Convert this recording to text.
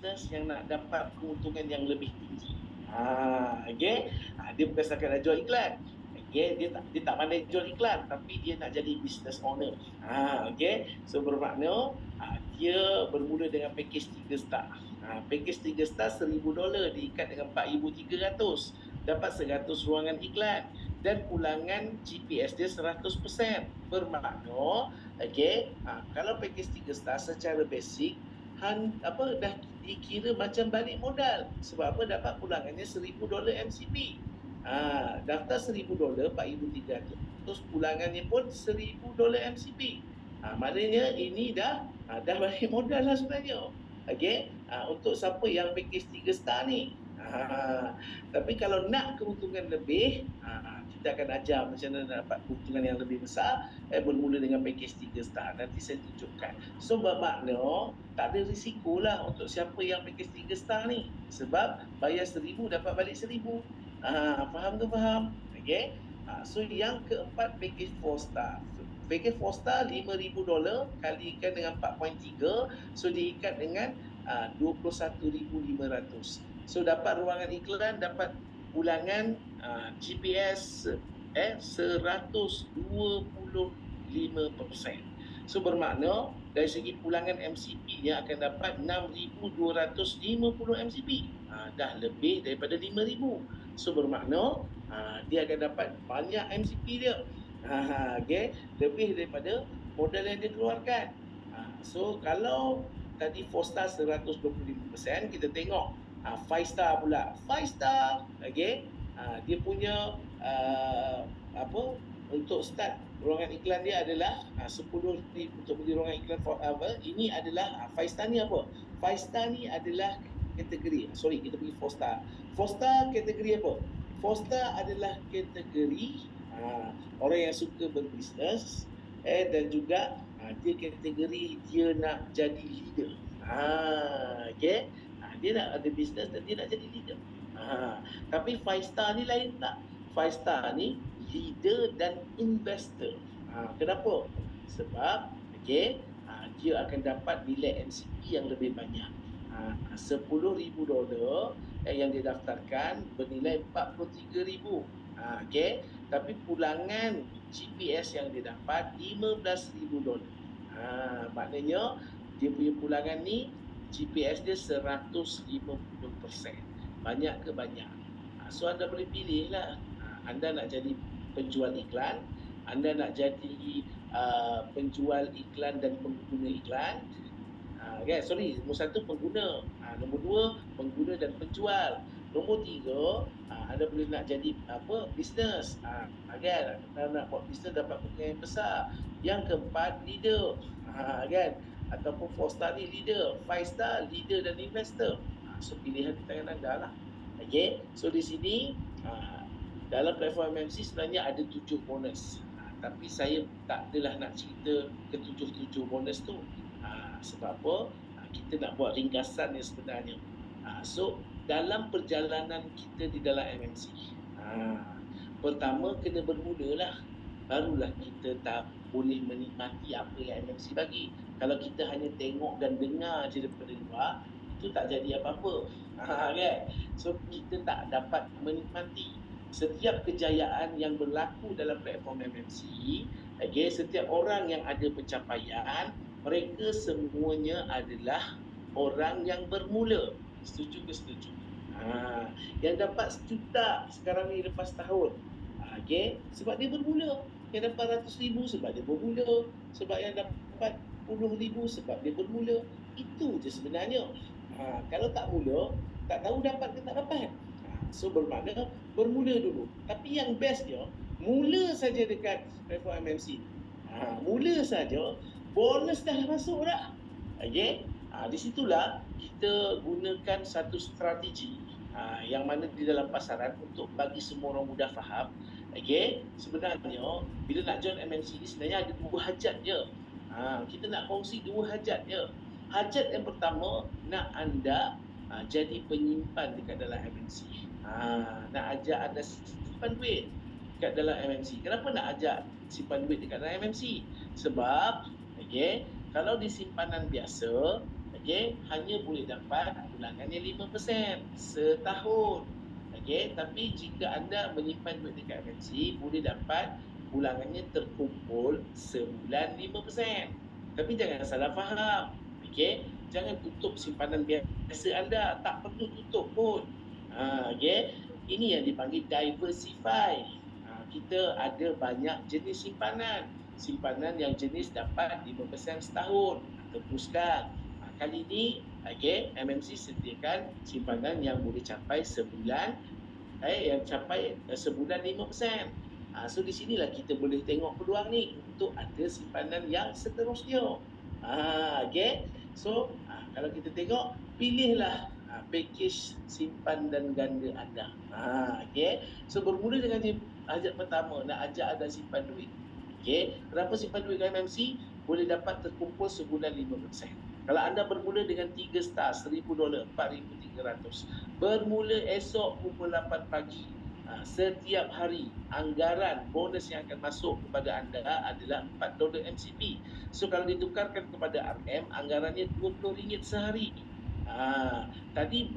bisnes yang nak dapat keuntungan yang lebih tinggi. Okay? Dia bukan setakat nak jual iklan. Okay? Dia tak pandai jual iklan, tapi dia nak jadi business owner. Okay? So bermakna dia bermula dengan package 3 star. Package 3 star $1,000 diikat dengan 4,300, dapat 100 ruangan iklan dan pulangan GPS dia 100%. Bermakna kalau package 3 star secara basic dah dikira macam balik modal. Sebab apa? Dapat pulangannya $1,000 MCP. Daftar $1,000, 4,300, terus pulangannya pun $1,000 MCP. Maknanya ini dah balik modal lah sebenarnya. Untuk siapa yang package 3 star ni. Tapi kalau nak keuntungan lebih, kita akan ajar macam mana nak dapat keuntungan yang lebih besar. Bermula dengan package 3 star. Nanti saya tunjukkan. So bermakna tak ada risiko lah untuk siapa yang package 3 star ni. Sebab bayar 1,000 dapat balik 1,000. Faham tu faham? So yang keempat package 4 star. Package 4 star $5,000 kalikan dengan 4.3, so diikat dengan 21,500. So dapat ruangan iklan, dapat pulangan GPS 125%. So bermakna dari segi pulangan MCP-nya akan dapat 6,250 MCP. Dah lebih daripada 5,000. So bermakna dia akan dapat banyak MCP dia. Lebih daripada modal yang dia keluarkan. So kalau tadi 4 star 125%, kita tengok 5 star pula. 5 star dia punya untuk start ruangan iklan dia adalah 10,000 untuk beli ruangan iklan. Ini adalah 5 star ni apa? 5 star ni adalah kategori, kita pergi 4 star. 4 star kategori apa? 4 star adalah kategori orang yang suka berbisnes, dan juga dia kategori dia nak jadi leader. Dia nak ada bisnes dan dia nak jadi leader. Tapi 5 star ni lain tak? 5 star ni leader dan investor. Kenapa? Sebab dia akan dapat nilai MCP yang lebih banyak. $10,000 yang dia daftarkan bernilai 43,000. Tapi pulangan GPS yang dia dapat $15,000. Maknanya dia punya pulangan ni GPS dia 150%. Banyak ke banyak? So anda boleh pilih lah. Anda nak jadi penjual iklan, anda nak jadi penjual iklan dan pengguna iklan. Nombor 1 pengguna, nombor 2 pengguna dan penjual, nombor 3 anda boleh nak jadi bisnes. Anda nak buat bisnes dapat keuntungan yang besar. Yang keempat leader, ataupun 4 star ni leader, 5 star leader dan investor. So pilihan di tangan anda lah. So di sini dalam platform MMC sebenarnya ada 7 bonus. Tapi saya tak adalah nak cerita ke 7 bonus tu. Sebab apa? Kita nak buat ringkasan yang sebenarnya. So dalam perjalanan kita di dalam MMC, pertama kena bermula lah. Barulah kita tak boleh menikmati apa yang MMC bagi. Kalau kita hanya tengok dan dengar je daripada luar, itu tak jadi apa-apa. So kita tak dapat menikmati setiap kejayaan yang berlaku dalam platform MMC. Setiap orang yang ada pencapaian, mereka semuanya adalah orang yang bermula. Setuju ke setuju? Yang dapat sejuta sekarang ni lepas tahun, sebab dia bermula. Yang dapat 100,000 sebab dia bermula. Sebab yang dapat 10,000 sebab dia bermula. Itu je sebenarnya. Kalau tak mula, tak tahu dapat ke tak dapat. So bermakna bermula dulu. Tapi yang bestnya, mula saja dekat platform MMC. Mula saja, bonus dah masuk dah. Di situlah kita gunakan satu strategi yang mana di dalam pasaran untuk bagi semua orang mudah faham. Sebenarnya bila nak join MMC ni sebenarnya ada 2 hajat je. Kita nak kongsi 2 hajat je. Hajat yang pertama, nak anda jadi penyimpan dekat dalam MMC. Nak ajak anda simpan duit dekat dalam MMC. Kenapa nak ajak simpan duit dekat dalam MMC? Sebab kalau di simpanan biasa, okey, hanya boleh dapat ulangannya 5% setahun. Okey, tapi jika anda menyimpan duit dekat MNC, boleh dapat ulangannya terkumpul sebulan 5%. Tapi jangan salah faham. Okey, jangan tutup simpanan biasa anda, tak perlu tutup pun. Okey, ini yang dipanggil diversify. Kita ada banyak jenis simpanan. Simpanan yang jenis dapat 5% setahun. Teruskan. Kali ini, MMC sediakan simpanan yang boleh capai sebulan, yang capai sebulan 5%. So di sinilah kita boleh tengok peluang ni untuk ada simpanan yang seterusnya. So kalau kita tengok, pilihlah package simpan dan ganda anda. So bermula dengan ajak pertama, nak ajak anda simpan duit. Kenapa simpan duit dengan MMC? Boleh dapat terkumpul sebulan 5%. Kalau anda bermula dengan 3 star, $1,000, 4,300. Bermula esok pukul 8 pagi. Setiap hari, anggaran bonus yang akan masuk kepada anda adalah $4 MCP. So, kalau ditukarkan kepada RM, anggarannya RM20 sehari. Tadi